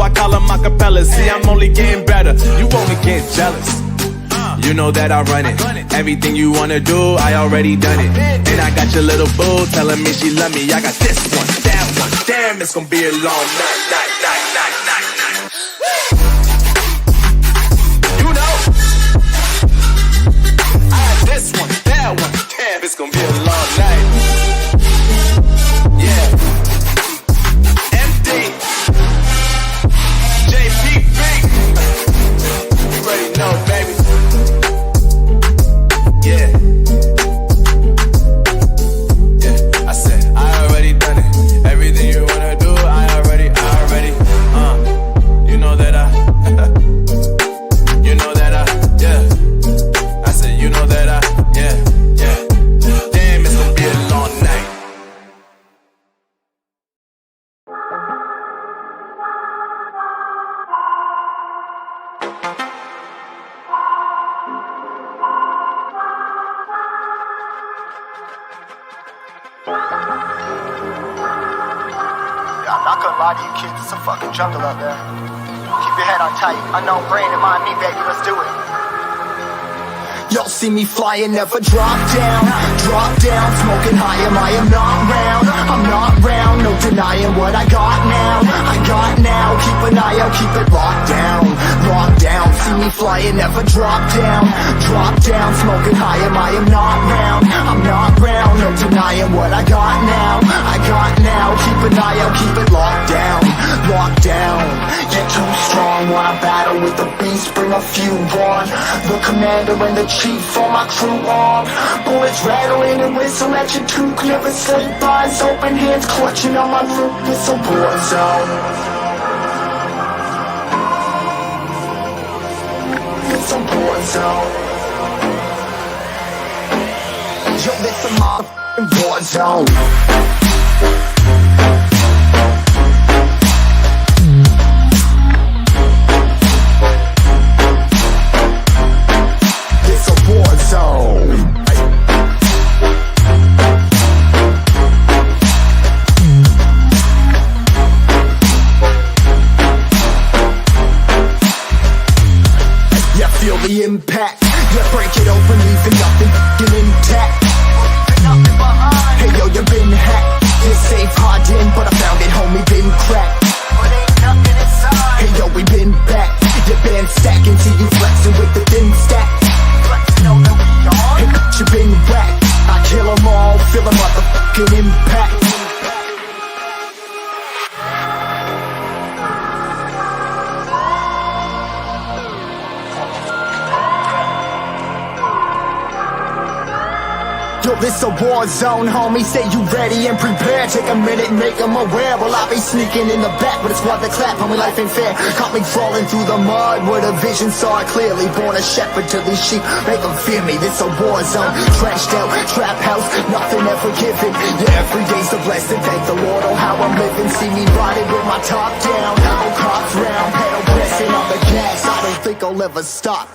I call them acapellas. See, I'm only getting better, you only get jealous. You know that I run it. Everything you wanna do, I already done it. And I got your little boo telling me she love me. I got this one, that one. Damn, it's gonna be a long night. You know, I got this one, that one. Damn, it's gonna be a long night. Yeah. MD. JPP. You already know, baby. Yeah, I said, I already done it. Everything you wanna do, I already, you know that you know that yeah. I said, you know that yeah. Damn, it's gonna be a long night. I'm not gonna lie to you kids, it's a fucking jungle out there. Keep your head on tight, unknown brain and mind me, baby, let's do it. Y'all see me flying, never drop down, smoking high, I am not round, I'm not round, no denying what I got now, keep an eye out, keep it locked down, see me flying, never drop down, smoking high, I am not round, I'm not round, no denying what I got now, keep an eye out, keep it locked down, get too strong when I battle with the beast, bring a few on, the commander and the chief for my crew on, bullets rattling and whistle at your toque, never sleep, eyes open, hands clutching on my loot, it's a war zone. It's a war zone. Yo, it's a motherfucking war zone. The impact, yeah, break it open, leaving nothing intact. Hey yo, you been hacked. You're safe, hardened, but I found it, homie, been cracked. But ain't nothing inside. Hey yo, we been back. Your band stacking, see you flexing with the thin stack. Hey, you been whacked. I kill 'em all, feel a motherfucking impact. Yo, this a war zone, homie, say you ready and prepared. Take a minute, make them aware. Well, I be sneaking in the back, but it's what the clap, homie, life ain't fair. Caught me falling through the mud, where the vision saw it clearly. Born a shepherd to these sheep, make them fear me. This a war zone, trashed out, trap house, nothing ever given. Yeah, every day's a blessing, thank the Lord, oh how I'm living. See me riding with my top down, oh cops round, pedal pressing on the gas. I don't think I'll ever stop.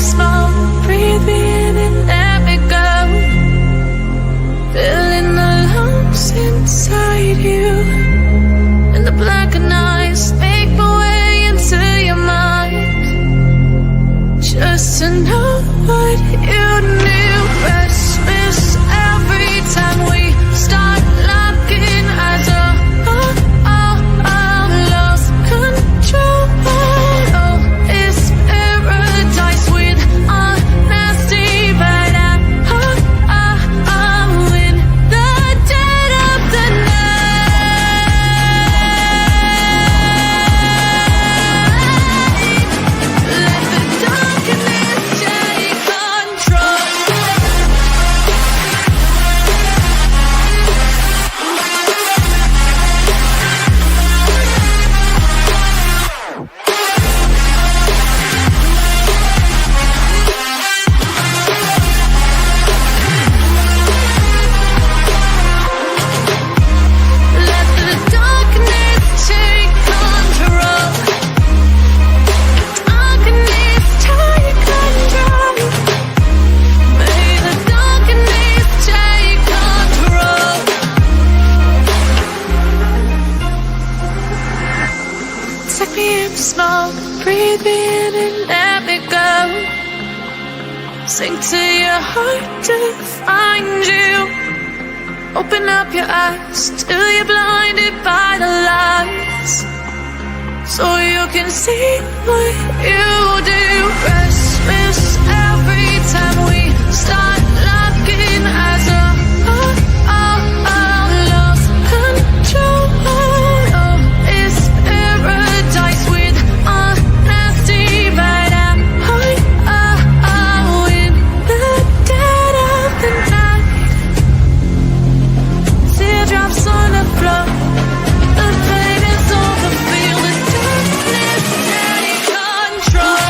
Small take me in the smoke, breathe me in and let me go. Sink to your heart to find you. Open up your eyes till you're blinded by the lights, so you can see what you do. Restless every time we start looking as a lost control. Oh, it's paradise with honesty, but I'm in the dead of the night. Teardrops on the floor, the pain is over, feel the darkness take control.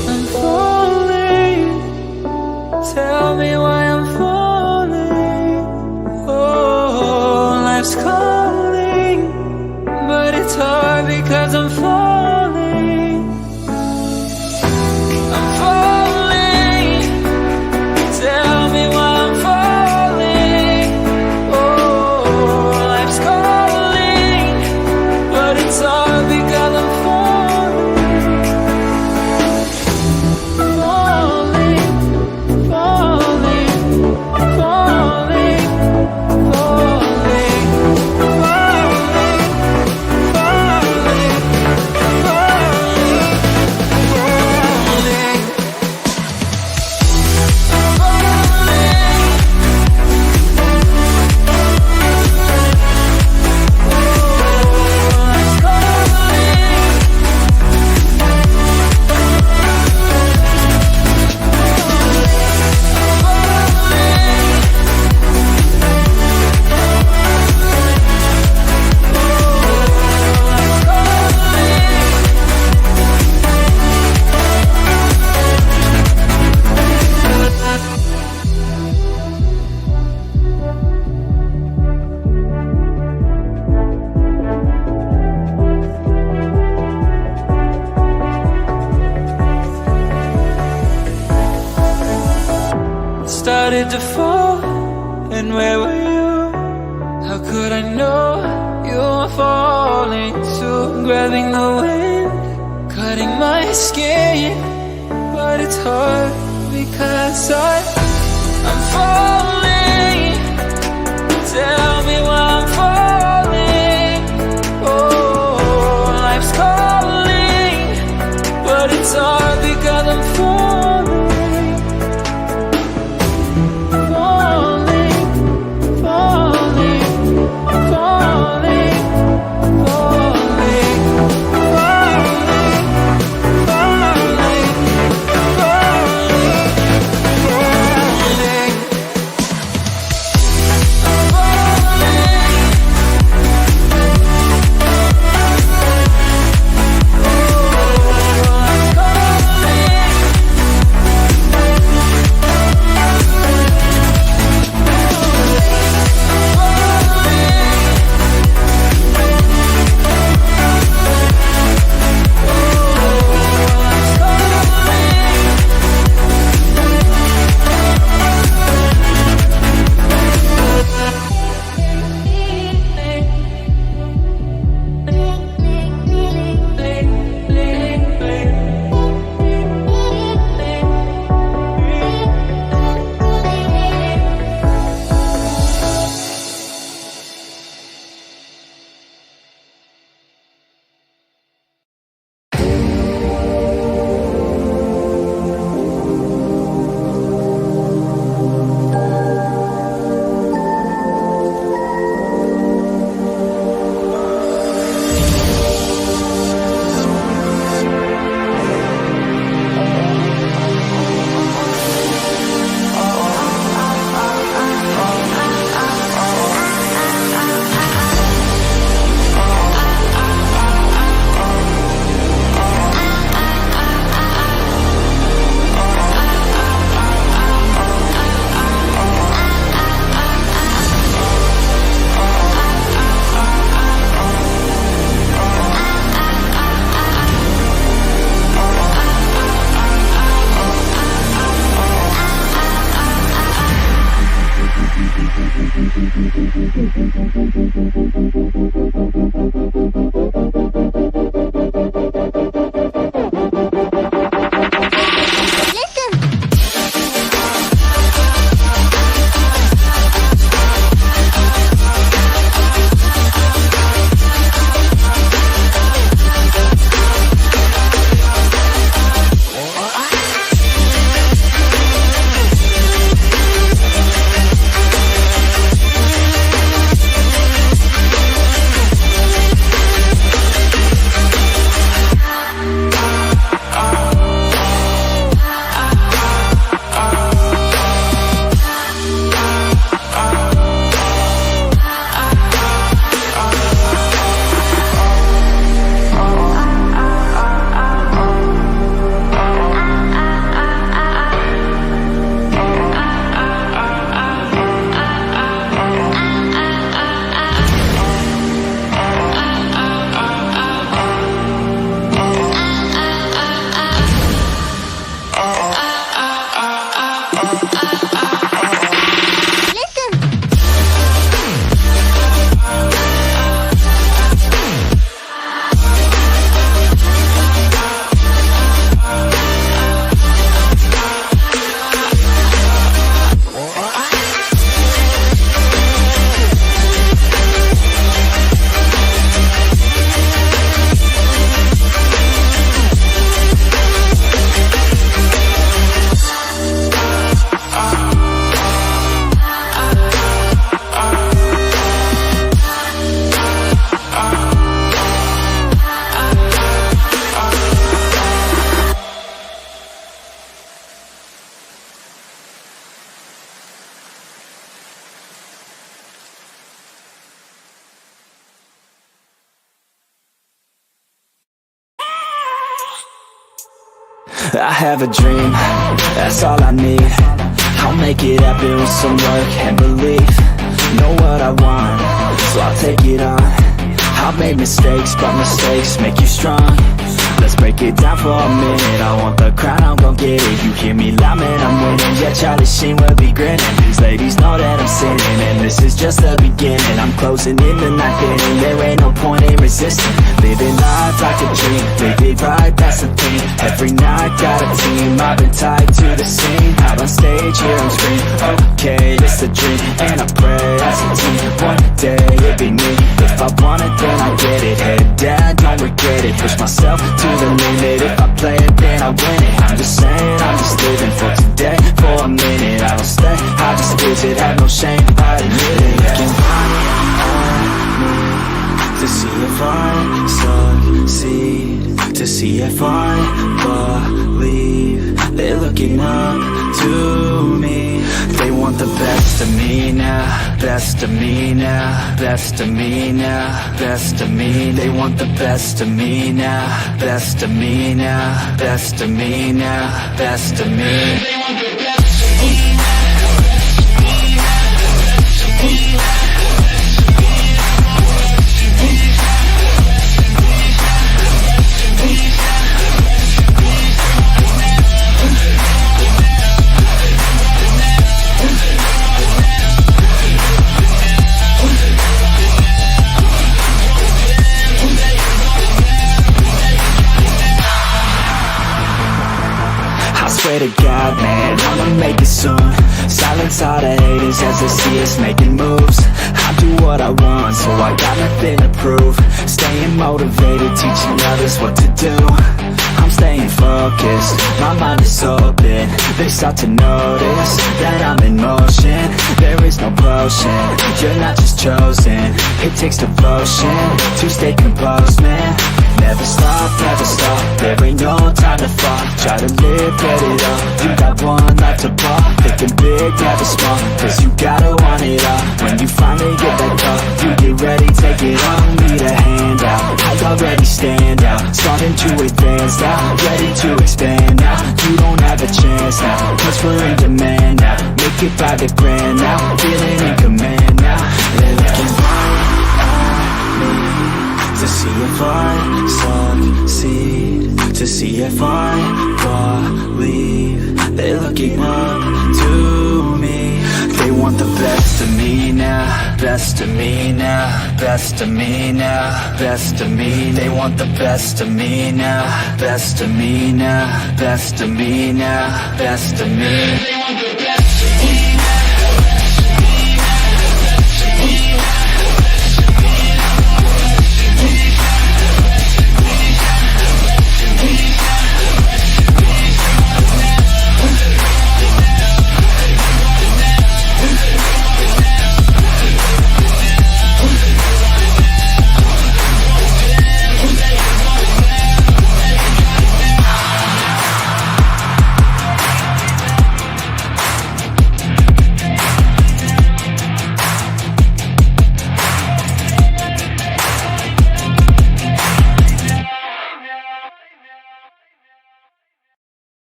I'm falling, tell me why I'm falling. Oh, life's calling, but it's hard because I'm falling. I'm falling, tell me why I'm falling. Oh, life's calling, but it's hard because I'm falling. Falling, falling, falling, falling, Started to fall, and where were you? How could I know you were falling too? Grabbing the wind, cutting my skin, but it's hard because I'm falling. Tell me why I'm falling. Oh, life's calling, but it's hard because I'm falling. Falling, falling, falling, falling, falling, falling, falling. I have a dream, that's all I need. I'll make it happen with some work and belief. Know what I want, so I'll take it on. I've made mistakes, but mistakes make you strong. Let's break it down for a minute. I want the crown, I'm gon' get it. You hear me loud, man, I'm winning. Yeah, Charlie Sheen will be grinning. These ladies know that I'm sinning, and this is just the beginning. I'm closing in the ninth inning. There ain't no point in resisting. Living life like a dream, live it right, that's the thing. Every night got a team, I've been tied to the scene. Out on stage, here on screen. Okay, it's a dream, and I pray as a team. One day it'll be me. If I want it, then I get it. Head down, don't regret it. Push myself to the limit. If I play it, then I win it. I'm just saying, I'm just living for today. For a minute, I don't stay, I just visit. Have no shame, I admit it. Looking on me to see if I succeed, to see if I believe. They're looking up to me. They want the best of me now, best of me now, best of me now, best of me. They want the best of me now, best of me now, best of me now, best of me. They want the best of me now. Swear to God, man, I'ma make it soon. Silence all the haters as they see us making moves. I do what I want, so I got nothing to prove. Staying motivated, teaching others what to do. I'm staying focused, my mind is open. They start to notice that I'm in motion. There is no potion, you're not just chosen. It takes devotion to stay composed, man. Never stop, there ain't no time to fall. Try to live, get it all. You got one life to ball. Thinking big, never small, cause you gotta want it all. When you finally get that call, you get ready, take it on. Need a hand out, I already stand out. Starting to advance now, ready to expand now. You don't have a chance now, cause we're in demand now. Make it by the grand now, feeling in command now. They're looking right at me to see if I succeed, to see if I believe. They're looking up to me. They want the best of me now, best of me now, best of me now, best of me. They want the best of me now, best of me now, best of me now, best of me. They want the best of me.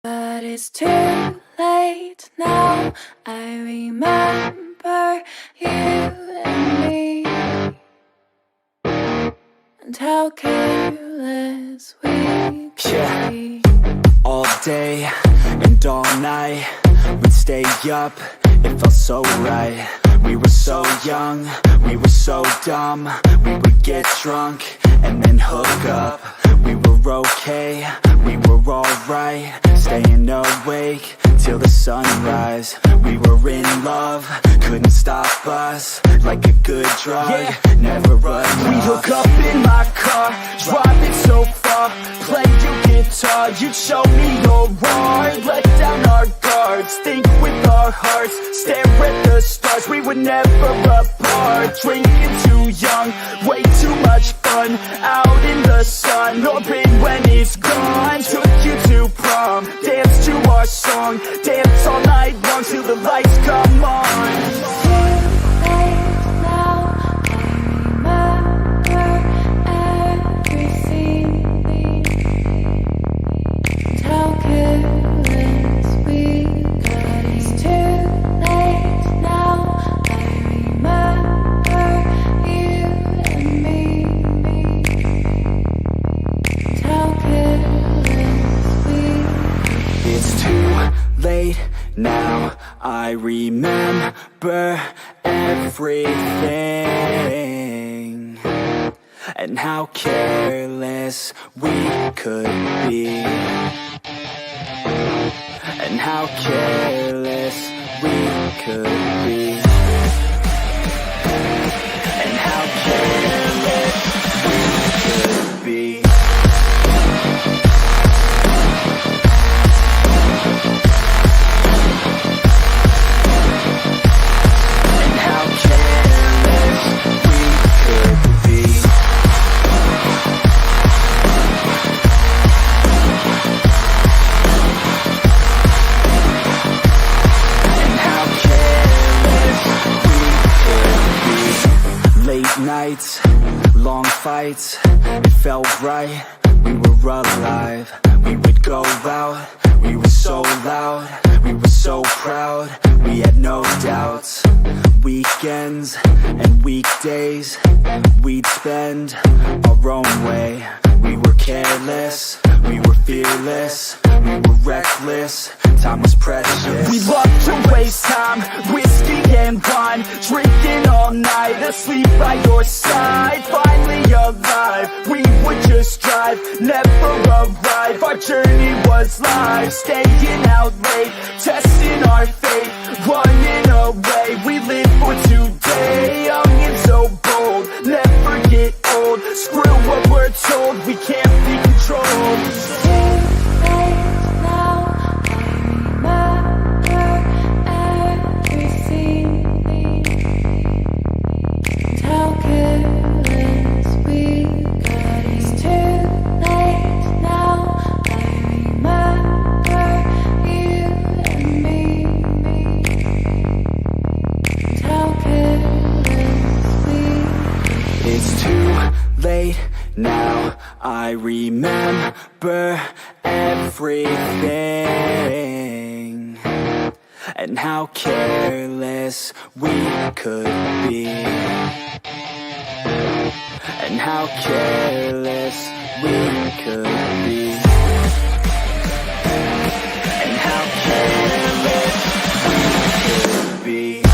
But it's too late now. I remember you and me, and how careless we could be. All day and all night, we'd stay up, it felt so right. We were so young, we were so dumb. We would get drunk and then hook up. We were okay, we were alright. Staying awake till the sunrise. We were in love, couldn't stop us. Like a good drug, never run off. We hook up in my car, driving so far. Play your guitar, you'd show me your art. Let down our guards, think with our hearts. Stare at the stars, we were never apart. Drinking too young, way too much fun. Out in the sun, hoping when it's gone. Took you to prom, dance to our song. Dance all night long till the lights come on. How could I remember everything, and how careless we could be, and how careless we could be, and how careless we could be. Nights, long fights, it felt right, we were alive. We would go out, we were so loud, we were so proud, we had no doubts. Weekends and weekdays, we'd spend our own way. We were careless, we were fearless, we were reckless, time was precious. We loved to waste time, whiskey and wine, drinking all night, asleep by your side. Finally alive, we would just drive, never arrive. Our journey was live, staying out late, testing our fate, running away. We live for today, young and so bold, never get old. Screw what we're told, we can't be controlled. Now I remember everything, and how careless we could be, and how careless we could be, and how careless we could be.